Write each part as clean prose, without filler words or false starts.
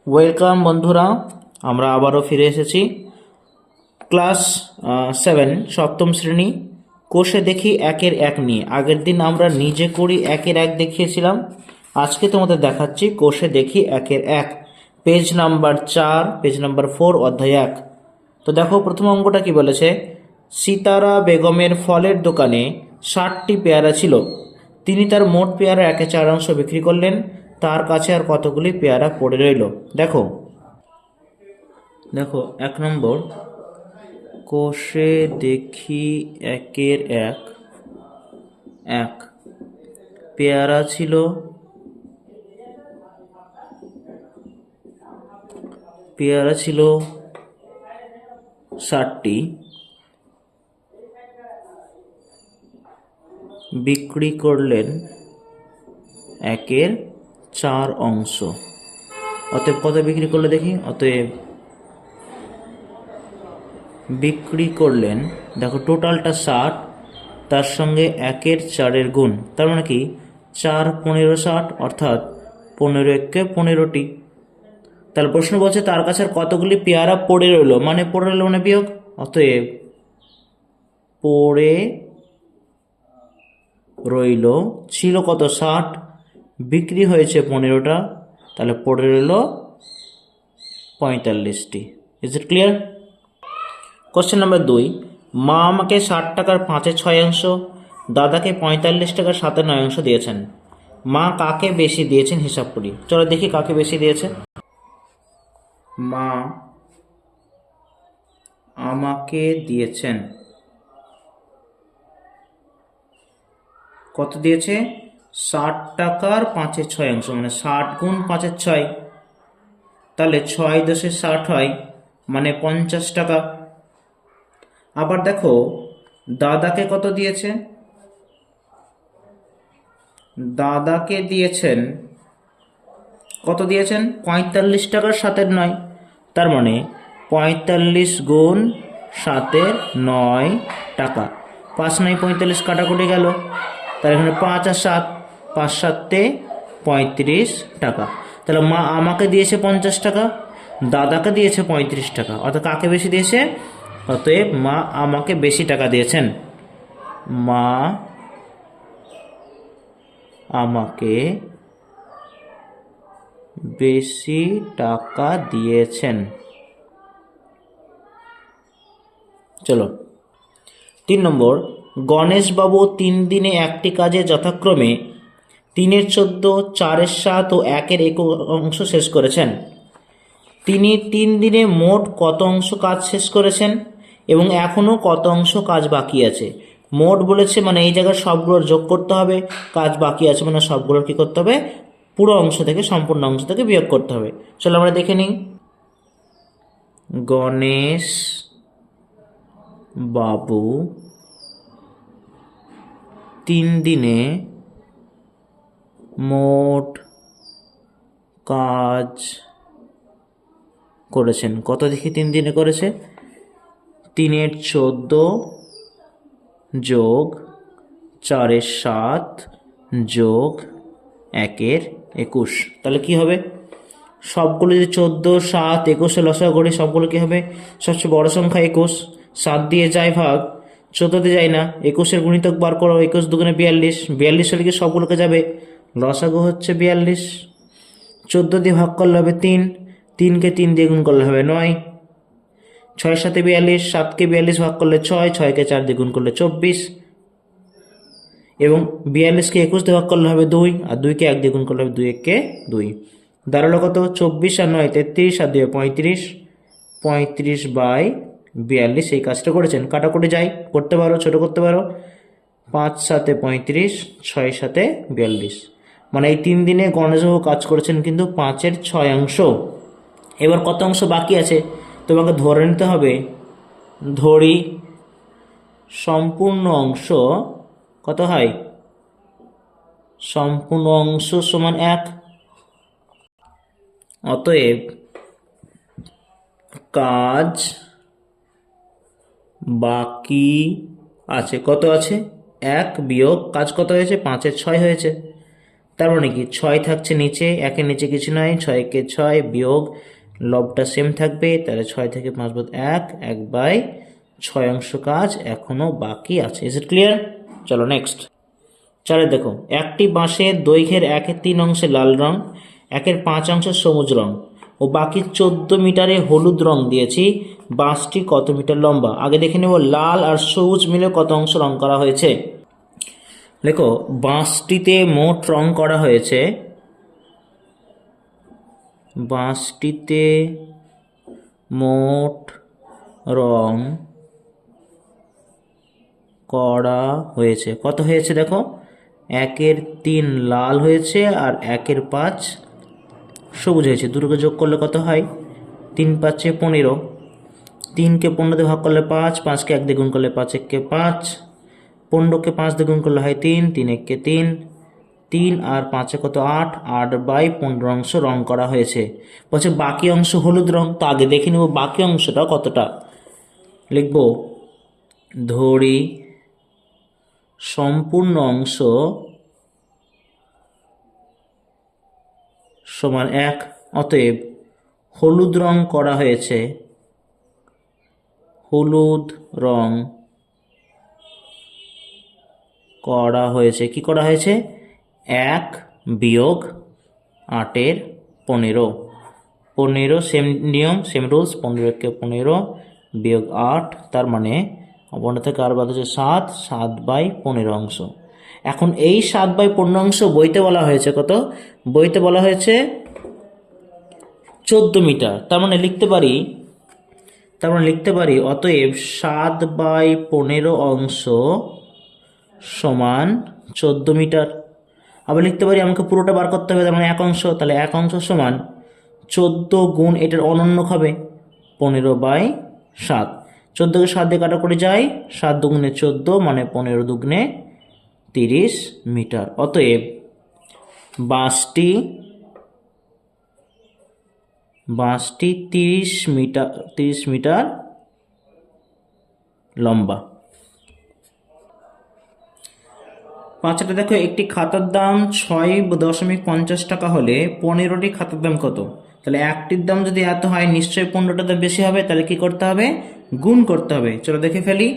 Welcome বন্ধুরা, আমরা আবারও ফিরে এসেছি ক্লাস 7 সপ্তম শ্রেণী কোষে দেখি একের এক নিয়ে। আগের দিন আমরা নিজে করি একের এক দেখিয়েছিলাম। আজকে তোমাদের দেখাচ্ছি কোষে দেখি একের এক, পেজ নাম্বার 4, পেজ নাম্বার 4, অধ্যায় 1। তো দেখো, প্রথম অঙ্কটা কি বলেছে, সিতারা বেগমের ফলের দোকানে 60টি পেয়ারা ছিল। তিনি তার মোট পেয়ারা 1/4 বিক্রি করলেন। তার কাছে আর কতগুলি পেয়ারা পড়ে রইল? দেখো দেখো 1 নম্বর, কোষে দেখি একের এক, এক পেয়ারা ছিল, পেয়ারা ছিল 60টি, বিক্রি করলেন 1/4। অতএব কত বিক্রি করলে দেখি? অতএব বিক্রি করলেন, দেখো টোটালটা 60, তার সঙ্গে 1/4 গুণ, তার মানে কি 4 15 60, অর্থাৎ 15 একে 15টি। তাহলে প্রশ্ন বলছে তার কাছে আর কতগুলি পেয়ারা পড়ে রইল, মানে পড়ে রইল মানে বিয়োগ। অতএব পড়ে রইল ছিল কত? 60, বিক্রি হয়েছে 15টা, তাহলে পড়ে রইল 45টি। Is it clear? Question number 2, মা আমাকে 60 টাকার 5/6 দাদাকে 45 টাকার 7/9 দিয়েছেন। মা কাকে বেশি দিয়েছেন হিসাব করি। চলো দেখি কাকে বেশি দিয়েছে। মা আমাকে দিয়েছেন, কত দিয়েছে? 60 টাকার 5/6, মানে 60 গুণ 5/6, তাহলে 6 10 60 হয়, মানে 50 টাকা। আবার দেখো দাদাকে কত দিয়েছে? দাদাকে দিয়েছেন, কত দিয়েছেন? 45 টাকার 7/9, তার মানে 45 গুণ 7/9 টাকা। 5 9 45 কাটাকুটি গেল, তাহলে এখানে 5 আর 7, 5 7 35 টাকা। তাহলে মা আমাকে দিয়েছে 50 টাকা, দাদাকে দিয়েছে 35 টাকা, অর্থাৎ কাকে বেশি দিয়েছে? অতএব মা আমাকে বেশি টাকা দিয়েছেন। মা আমাকে বেশি টাকা দিয়েছেন। চলো 3 নম্বর, গণেশবাবু 3 দিনে একটি কাজে যথাক্রমে 3/14, 4/7 ও 1/1 শেষ করেছেন। তিনি 3 দিনে মোট কত অংশ কাজ শেষ করেছেন এবং এখনও কত অংশ কাজ বাকি আছে? মোট বলেছে মানে এই জায়গায় সবগুলোর যোগ করতে হবে, কাজ বাকি আছে মানে সবগুলোর কি করতে হবে? পুরো অংশ থেকে, সম্পূর্ণ অংশ থেকে বিয়োগ করতে হবে। চলো আমরা দেখে নিই। গণেশ বাবু 3 দিনে মোট কাজ করেছেন। কত দেখি 3 দিনে করেছে? 3/14 যোগ 4/7 যোগ 1/21, তাহলে কি হবে? সবগুলো যদি 14 7 21 লসাগু করি, সবগুলো কি হবে? সবচেয়ে বড় সংখ্যা 21, 7 দিয়ে যায় ভাগ, 14 দিয়ে যায় না। 21-এর গুণিতক বার করো, 21 2 42, 42 হলে কি সবগুলোকে যাবে? লসাগু হচ্ছে 42। 14 দিয়ে ভাগ করলে হবে 3, 3কে 3 দিয়ে গুণ করলে হবে 9, 6 7 42, 7কে 42 ভাগ করলে 6, 6কে 4 দিয়ে গুণ করলে 24, এবং 42কে 21 দিয়ে ভাগ করলে হবে 2, আর 2কে 1 দিয়ে গুণ করলে হবে 2 1 2। দাঁড়ালো কত? 24 আর 9 33, আর 2 35, 35/42 এই কাজটা করেছেন। কাটাকুটি যাই, করতে পারো, ছোট করতে পারো। 5 7 35, 6 7 42, মানে এই 3 দিনে গণেশবাবু কাজ করেছেন কিন্তু 5/6। এবার কত অংশ বাকি আছে তোমাকে ধরে নিতে হবে। ধরি সম্পূর্ণ অংশ কত হয়? সম্পূর্ণ অংশ সমান 1। অতএব কাজ বাকি আছে, কত আছে? 1 বিয়োগ কাজ কত হয়েছে? 5/6 হয়েছে, তার মানে কি 6 থাকছে নিচে, 1-এর নিচে কিছু নাই, 6 কে 6 বিয়োগ লবটা সেম থাকবে, তাহলে 6 থেকে 5 বাদ 1, 1/6 অংশ কাজ এখনো বাকি আছে। Is it clear? চলো নেক্সট। 4 দেখো, একটি বাঁশের দৈর্ঘ্যের 1/3 অংশে লাল রং, 1/5 অংশে সবুজ রং ও বাকি 14 মিটারে হলুদ রং দিয়েছি, বাঁশটি কত মিটার লম্বা? আগে দেখে নেব লাল আর সবুজ মিলে কত অংশ রং করা হয়েছে। দেখো বাঁশটিতে মোট রং করা হয়েছে, বাঁশটিতে মোট রং করা হয়েছে কত হয়েছে দেখো, 1/3 লাল হয়েছে আর 1/5 সবুজ হয়েছে। দুটোকে যোগ করলে কত হয়? 3×5 = 15, 3কে 15 দিয়ে ভাগ করলে 5, 5কে 1 দিয়ে গুণ করলে 5×1 = 5, 15কে 5 দিয়ে গুণ করলে হয় 3, 3×1 = 3, 3 আর 5-এ কত 8, 8/15 অংশ রং করা হয়েছে। বলছে বাকি অংশ হলুদ রং, তো আগে দেখে নেব বাকি অংশটা কতটা। লিখব ধরি সম্পূর্ণ অংশ সমান 1, অতএব হলুদ রং করা হয়েছে, হলুদ রং করা হয়েছে, কি করা হয়েছে? 1 বিয়োগ 8/15, 15 সেম নিয়ম, সেম রুলস, 15-1 = 15 বিয়োগ 8, তার মানে 15 থেকে আর বাদ হচ্ছে 7, 7/15 অংশ। এখন এই 7/15 অংশ বইতে বলা হয়েছে কত? বইতে বলা হয়েছে 14 মিটার। তার মানে লিখতে পারি অতএব 7/15 অংশ সমান 14 মিটার। আবার লিখতে পারি, আমাকে পুরোটা বার করতে হবে, তার মানে 1 অংশ, তাহলে 1 অংশ সমান 14 গুণ এটার অনন্য হবে 15/7, 14কে 7 দিয়ে কাটাকুটি যায়, 7 দুগুণে 14 মানে 15 দুগুণে 30 মিটার। অতএব বাঁশটি 30 মিটার লম্বা। 5টা দেখো, একটি খাতার দাম 6.50 টাকা হলে 15টি খাতার দাম কত? তাহলে একটির দাম যদি এত হয় নিশ্চয়ই 15টা দাম বেশি হবে, তাহলে কি করতে হবে? গুণ করতে হবে। চলো দেখে ফেলি।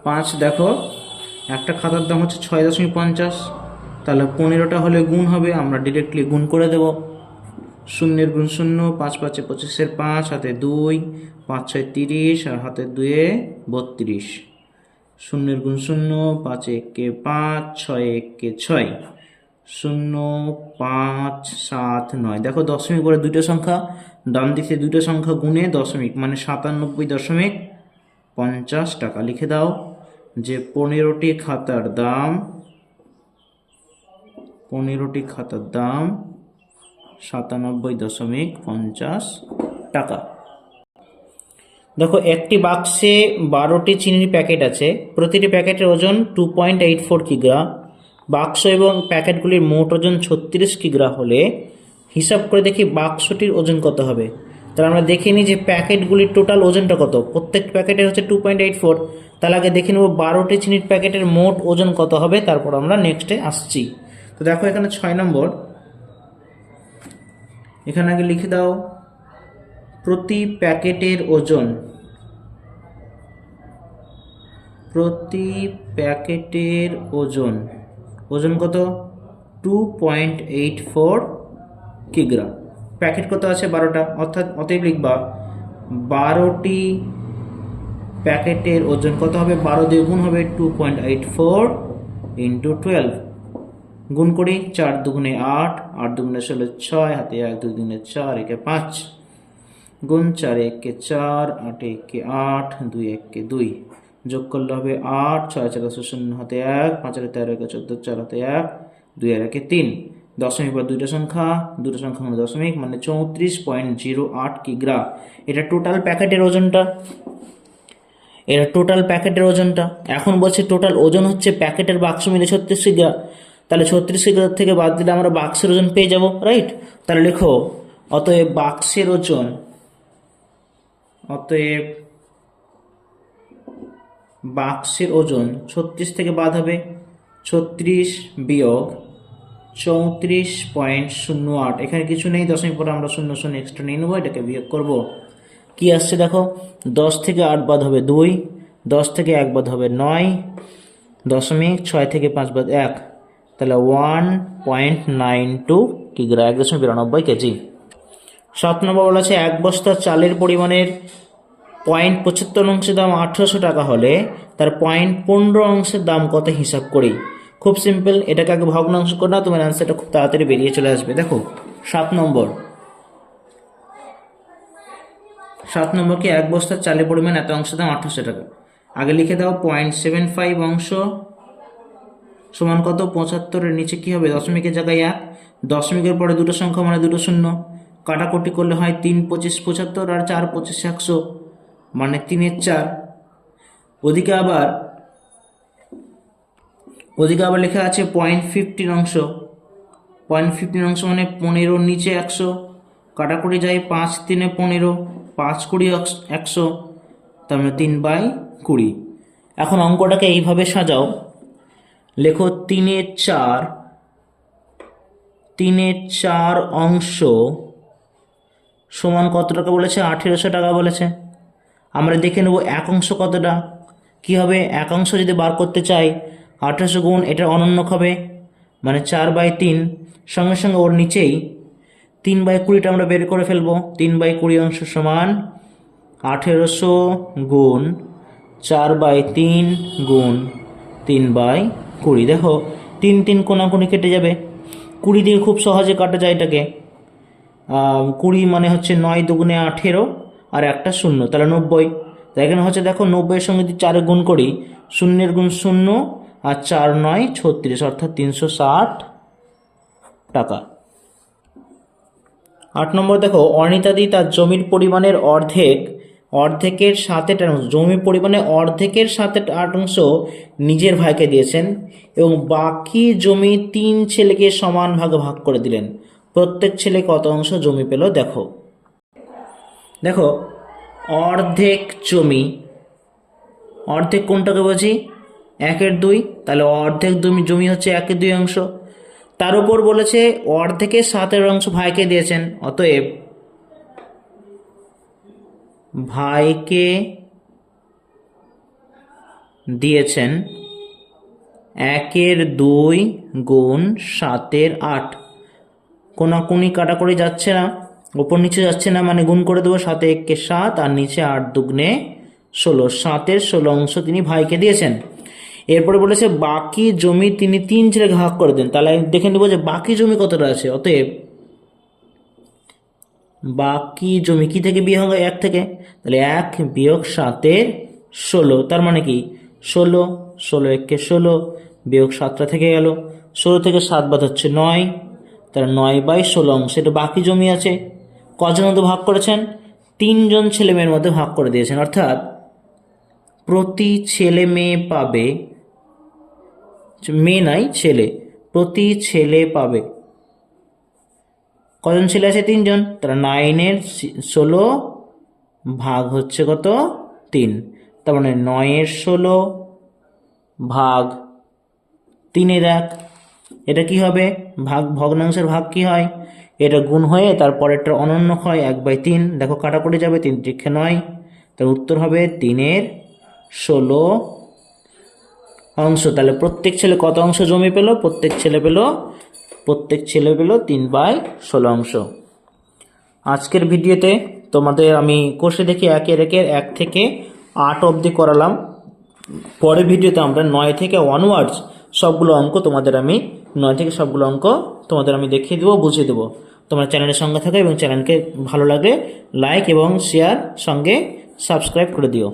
5 দেখো, একটা খাতার দাম হচ্ছে 6.50, তাহলে 15টা হলে গুণ হবে, আমরা ডিরেক্টলি গুণ করে দেব। 0 গুণ 0, 5×5 = 25, 5 হাতে 2, 5×6 = 30 আর হাতে 2 32, 0 গুণ 0, 5×1 = 5, 6×1 = 6, 0, 5, 7, 9। দেখো দশমিক পরে দুটো সংখ্যা, ডান দিকে দুটো সংখ্যা গুণে দশমিক মানে 97.50 টাকা। লিখে দাও যে 15টি খাতার দাম 97.50 টাকা। দেখো একটি বাক্সে 12টি চিনির প্যাকেট আছে, প্রতিটি প্যাকেটের ওজন 2.84 কিগ্রা। বাক্স এবং প্যাকেটগুলির মোট ওজন 36 কিগ্রা হলে হিসাব করে দেখি বাক্সটির ওজন কত হবে। তাহলে আমরা দেখে নিই যে প্যাকেটগুলির টোটাল ওজনটা কত। প্রত্যেক প্যাকেটের হচ্ছে 2.84, তাহলে আগে দেখে নেব 12টি চিনির প্যাকেটের মোট ওজন কত হবে, তারপর আমরা নেক্সটে আসছি। তো দেখো এখানে 6 নম্বর, এখানে আগে লিখে দাও প্রতি প্যাকেটের ওজন, প্রতি প্যাকেটের ওজন কত? 2.84 কিগ্রা। প্যাকেট কত আছে? 12টা, অতএব লিখবা 12টি প্যাকেটের ওজন কত হবে? 12 দিয়ে গুণ হবে 2.84 × 12, গুণ করি 4 দুগুণে 8, 8 দুগুণে 16, 6 হাতে 1, 2 দুগুণে 4, 1 5, গুণ 4×1 = 4, 8×1 = 8, 2×1 = 2, যোগ করলে হবে 8, 6 4 0 হাতে 1, 5 13 14, 4 হাতে 1, 2 আর 1 3, দশমিক পর দুটো সংখ্যা মানে দশমিক মানে 34.08 কিগ্রা। এটা টোটাল প্যাকেটের ওজনটা। এখন বলছে টোটাল ওজন হচ্ছে প্যাকেটের বাক্স মিলে 36 কিগ্রা, তাহলে 36 কিগ্রা থেকে বাদ দিলে আমরা বাক্সের ওজন পেয়ে যাব, রাইট? তাহলে লেখো অতএব বাক্সের ওজন 36 থেকে বাদ হবে 36 বিয়োগ 34.08। এখানে কিছু নেই, দশমিক পরে আমরা 0 এক্সট্রা নিয়ে নেবো, এটাকে বিয়োগ করব। কি আসছে দেখো, 10 থেকে 8 বাদ হবে 2, 10 থেকে 1 বাদ হবে 9, 6 থেকে 5 বাদ 1, তাহলে 1.92 কিগ্রা, 1.92 কেজি। 7 নম্বর বলা আছে 1 বস্তা চালের পরিমাণের 0.75 দাম 1800 টাকা হলে তার 0.15 দাম কত হিসাব করি। খুব সিম্পল, এটাকে আগে ভগ্নাংশ করে না, তোমার অ্যান্সারটা খুব তাড়াতাড়ি বেরিয়ে চলে আসবে। দেখো 7 নম্বর কি 1 বস্তা চালের পরিমাণ এত অংশ দাম 1800 টাকা। আগে লিখে দাও 0.75 অংশ সমান কত, 75-এর নিচে কি হবে, দশমিকের জায়গায় 1, দশমিকের পরে দুটো সংখ্যা মানে দুটো শূন্য, কাটাকুটি করলে হয় 3 25 75 আর 4 25 100 মানে 3-এর 4। ওদিকে আবার লেখা আছে 0.15 অংশ, 0.15 অংশ মানে 15-র নিচে 100, কাটাকুটি যায় 5 3 15, 5 20 100, তার মানে 3/20। এখন অঙ্কটাকে এইভাবে সাজাও, লেখো 3-এর 4 অংশ সমান কত টাকা বলেছে, 1800 টাকা বলেছে। আমরা দেখে নেব 1 অংশ কতটা। কি হবে, 1 অংশ যদি বার করতে চাই 1800 গুণ এটা অনন্যক হবে, মানে 4/3, সঙ্গে সঙ্গে ওর নিচেই 3/20টা আমরা বের করে ফেলবো। 3/20 অংশ সমান 1800 গুণ 4/3 গুণ 3/20। দেখো 3 3 কোণাকুণি কেটে যাবে, 20 দিয়ে খুব সহজে কাটা যায় এটাকে। 20 মানে হচ্ছে 9 দুগুণে 18 আর একটা 0, তাহলে 90। তাই এখানে হচ্ছে দেখো 90-এর সঙ্গে যদি 4 গুণ করি, 0-এর গুণ 0 আর 4 9 36, অর্থাৎ 360 টাকা। 8 নম্বর দেখো, অনিতাদি তার জমির পরিমাণের অর্ধেকের 7/8 জমির পরিমাণে অর্ধেকের 7/8 অংশ নিজের ভাইকে দিয়েছেন এবং বাকি জমি 3 ছেলেকে সমান ভাগে ভাগ করে দিলেন। প্রত্যেক ছেলে কত অংশ জমি পেল দেখো। অর্ধেক জমি, অর্ধেক কোনটাকে বলছি, 1/2, তাহলে অর্ধেক জমি হচ্ছে 1/2 অংশ। তার উপর বলেছে অর্ধেকের 7 অংশ ভাইকে দিয়েছেন, অতএব ভাইকে দিয়েছেন 1/2 গুণ 7/8। কোনাকুনি কাটাকুটি যাচ্ছে না, ওপর নিচে যাচ্ছে না, মানে গুণ করে দেবো, 7 1 7 আর নিচে 8 2 16, 7-এর 16 অংশ তিনি ভাইকে দিয়েছেন। এরপরে বলেছে বাকি জমি তিনি 3 ছেলেকে ভাগ করে দেন, তাহলে দেখে নেব যে বাকি জমি কতটা আছে। অতএব বাকি জমি কি থেকে বিয়োগ হবে, 1 থেকে, তাহলে 1 বিয়োগ 7/16, তার মানে কি 16, 16 1 16 বিয়োগ 7টা থেকে গেল, 16 থেকে 7 বাদ হচ্ছে 9, তাহলে 9/16 অংশ। এটা বাকি জমি আছে। কজনের মধ্যে ভাগ করেছেন, 3 জন ছেলে মেয়ের মধ্যে ভাগ করে দিয়েছেন, অর্থাৎ প্রতি ছেলে মেয়ে পাবে, মেয়ে নাই ছেলে, প্রতি ছেলে পাবে, কজন ছেলে আছে, 3 জন, তাহলে 9-এর 16 ভাগ হচ্ছে কত, 3, তার মানে 9-এর 16 ভাগ 3-এর 1। এটা কি হবে, ভগ্নাংশের ভাগ কি হয়, এটা গুণ হয়ে তারপরেরটা অনন্যক হয় 1/3। দেখো কাটাকুটি যাবে, 3 3 9, তার উত্তর হবে 3-এর 16 অংশ। তাহলে প্রত্যেক ছেলে কত অংশ জমি পেল, প্রত্যেক ছেলে পেল 3/16 অংশ। আজকের ভিডিওতে তোমাদের আমি কষে দেখি 1 থেকে 8 অবধি করালাম। পরের ভিডিওতে আমরা 9 থেকে অনওয়ার্ডস সবগুলো অঙ্ক তোমাদের আমি দেখিয়ে দেবো, বুঝিয়ে দেবো। তোমরা চ্যানেলের সঙ্গে থাকো এবং চ্যানেলকে ভালো লাগলে লাইক এবং শেয়ার সঙ্গে সাবস্ক্রাইব করে দিও।